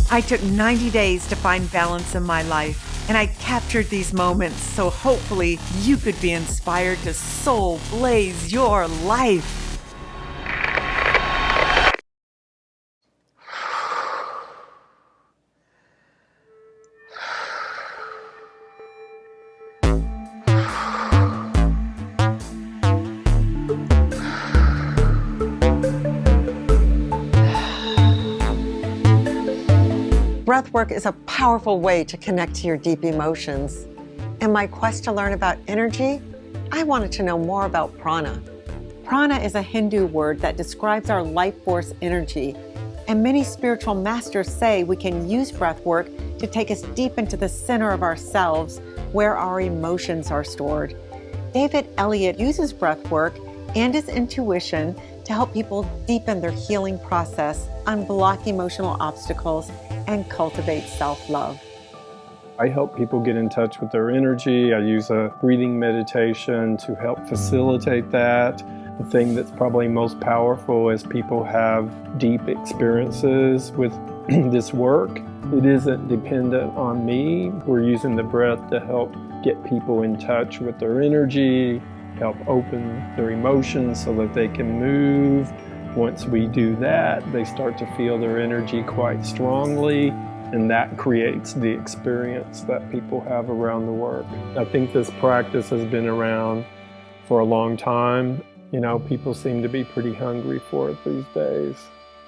I took 90 days to find balance in my life, and I captured these moments so hopefully you could be inspired to soul blaze your life. Breathwork is a powerful way to connect to your deep emotions. In my quest to learn about energy, I wanted to know more about prana. Prana is a Hindu word that describes our life force energy, and many spiritual masters say we can use breathwork to take us deep into the center of ourselves where our emotions are stored. David Elliot uses breathwork and his intuition to help people deepen their healing process, unblock emotional obstacles, and cultivate self-love. I help people get in touch with their energy. I use a breathing meditation to help facilitate that. The thing that's probably most powerful is people have deep experiences with this work. It isn't dependent on me. We're using the breath to help get people in touch with their energy, help open their emotions so that they can move. Once we do that, they start to feel their energy quite strongly, and that creates the experience that people have around the work. I think this practice has been around for a long time. You know, people seem to be pretty hungry for it these days.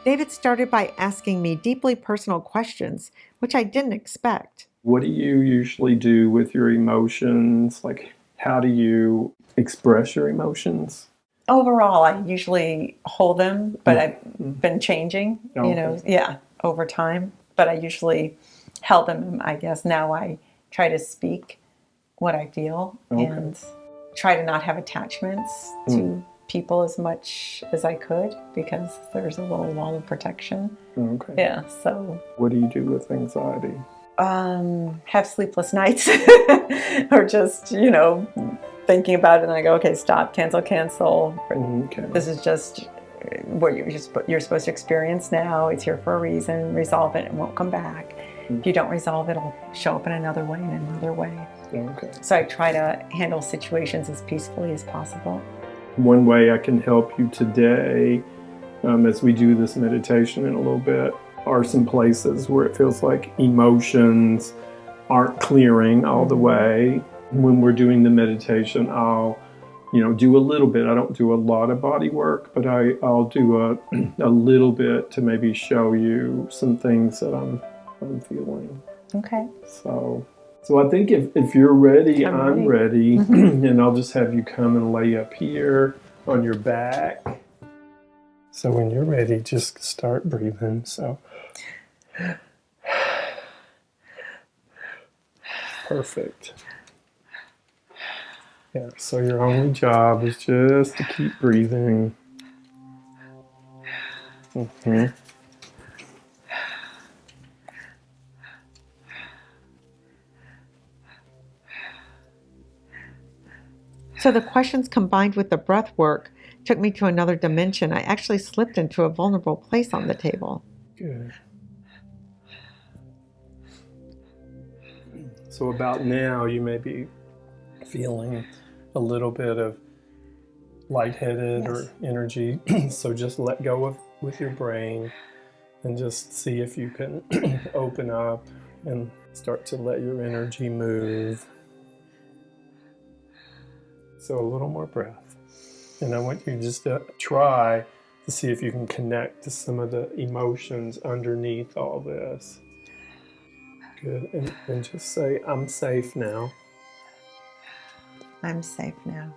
David started by asking me deeply personal questions, which I didn't expect. What do you usually do with your emotions? Like, how do you express your emotions? Overall, I usually hold them, but I've been changing, over time. But I usually held them, I guess. Now I try to speak what I feel and try to not have attachments to people as much as I could, because there's a little wall of protection. Okay. Yeah, so. What do you do with anxiety? Have sleepless nights or just, thinking about it, and I go, okay, stop, cancel. Okay. This is just what you're supposed to experience now. It's here for a reason. Resolve it, and won't come back. If you don't resolve it, it'll show up in another way. Okay. So I try to handle situations as peacefully as possible. One way I can help you today, as we do this meditation in a little bit, are some places where it feels like emotions aren't clearing all the way. When we're doing the meditation, I'll, do a little bit. I don't do a lot of body work, but I'll do a little bit to maybe show you some things that I'm feeling. Okay. So I think if you're ready, I'm ready. And I'll just have you come and lay up here on your back. So when you're ready, just start breathing. So perfect. Yeah, so your only job is just to keep breathing. So the questions combined with the breath work took me to another dimension. I actually slipped into a vulnerable place on the table. Good. So about now, you may be feeling a little bit of lightheaded or energy. So just let go with your brain and just see if you can open up and start to let your energy move. So a little more breath. And I want you just to try to see if you can connect to some of the emotions underneath all this. Good. And just say, I'm safe now. I'm safe now.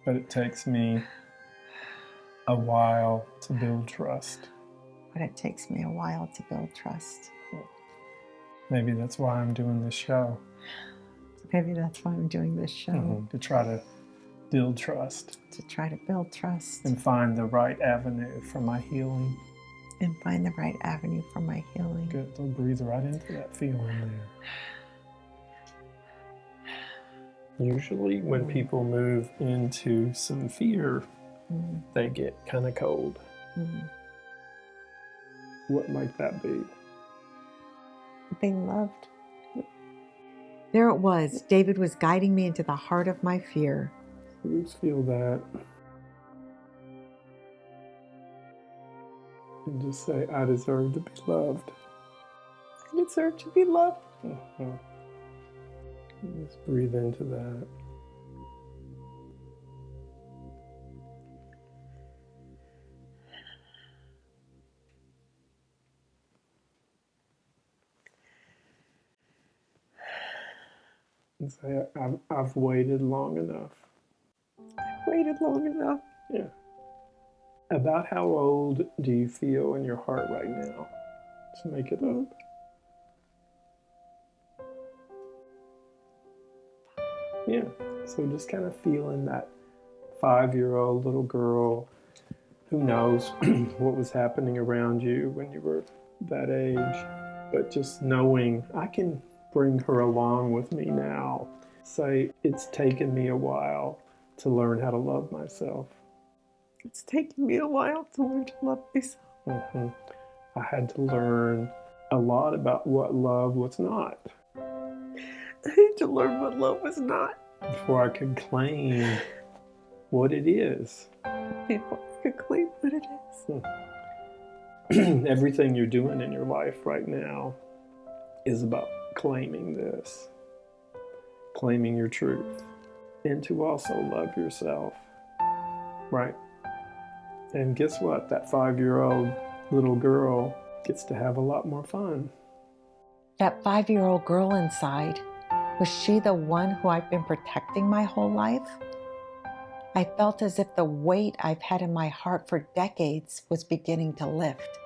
But it takes me a while to build trust. Maybe that's why I'm doing this show. To try to build trust. And find the right avenue for my healing. Good. So breathe right into that feeling there. Usually when people move into some fear, they get kind of cold. What might that be? Being loved. There it was. David was guiding me into the heart of my fear. Let's feel that. And just say, I deserve to be loved. I deserve to be loved. Just breathe into that. And say, I've waited long enough. I've waited long enough. Yeah. About how old do you feel in your heart right now? Just make it up. Yeah. So just kind of feeling that 5-year-old little girl. Who knows what was happening around you when you were that age. But just knowing I can bring her along with me now. Say, it's taken me a while to learn how to love myself. It's taken me a while to learn to love myself. I had to learn a lot about what love was not. I had to learn what love was not. Before I could claim what it is. Before I could claim what it is. Everything you're doing in your life right now is about claiming this. Claiming your truth. And to also love yourself. Right? And guess what? That 5-year-old little girl gets to have a lot more fun. That 5-year-old girl inside, was she the one who I've been protecting my whole life? I felt as if the weight I've had in my heart for decades was beginning to lift.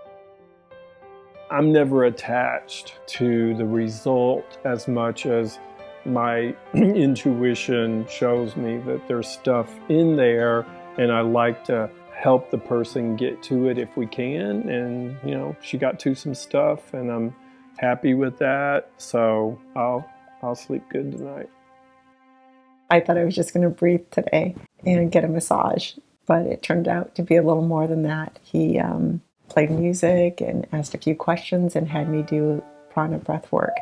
I'm never attached to the result as much as my intuition shows me that there's stuff in there, and I like to help the person get to it if we can. And, you know, she got to some stuff, and I'm happy with that. So I'll sleep good tonight. I thought I was just going to breathe today and get a massage, but it turned out to be a little more than that. He played music and asked a few questions and had me do prana breathwork.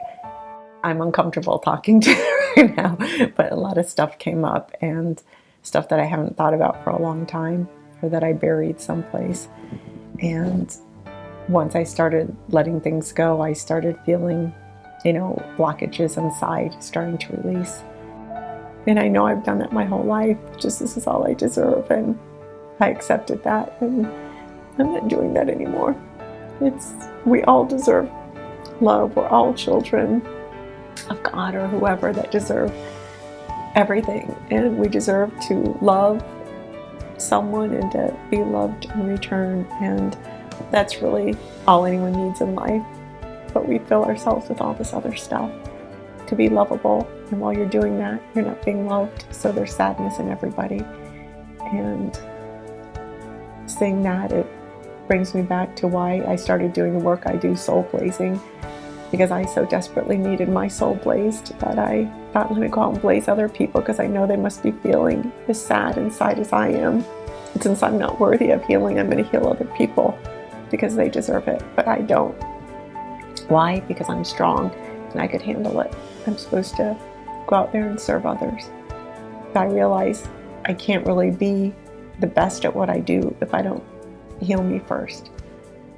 I'm uncomfortable talking to you right now, but a lot of stuff came up, and stuff that I haven't thought about for a long time, or that I buried someplace. And once I started letting things go, I started feeling, blockages inside starting to release. And I know I've done that my whole life, just this is all I deserve, and I accepted that, and I'm not doing that anymore. We all deserve love. We're all children of God or whoever that deserve everything, and we deserve to love someone and to be loved in return, and that's really all anyone needs in life. But we fill ourselves with all this other stuff to be lovable, and while you're doing that, you're not being loved, so there's sadness in everybody. And seeing that, it brings me back to why I started doing the work I do, soulblazing, because I so desperately needed my soul blazed that I thought, let me go out and blaze other people, because I know they must be feeling as sad inside as I am. And since I'm not worthy of healing, I'm going to heal other people because they deserve it, but I don't. Why? Because I'm strong and I could handle it. I'm supposed to go out there and serve others. But I realize I can't really be the best at what I do if I don't heal me first.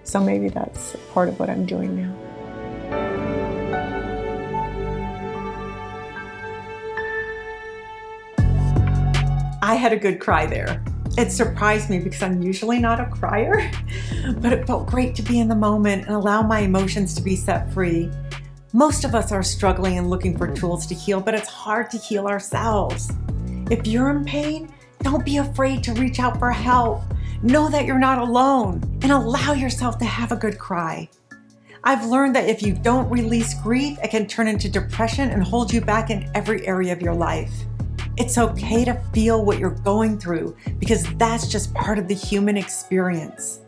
So maybe that's part of what I'm doing now. I had a good cry there. It surprised me because I'm usually not a crier, but it felt great to be in the moment and allow my emotions to be set free. Most of us are struggling and looking for tools to heal, but it's hard to heal ourselves. If you're in pain, don't be afraid to reach out for help. Know that you're not alone and allow yourself to have a good cry. I've learned that if you don't release grief, it can turn into depression and hold you back in every area of your life. It's okay to feel what you're going through because that's just part of the human experience.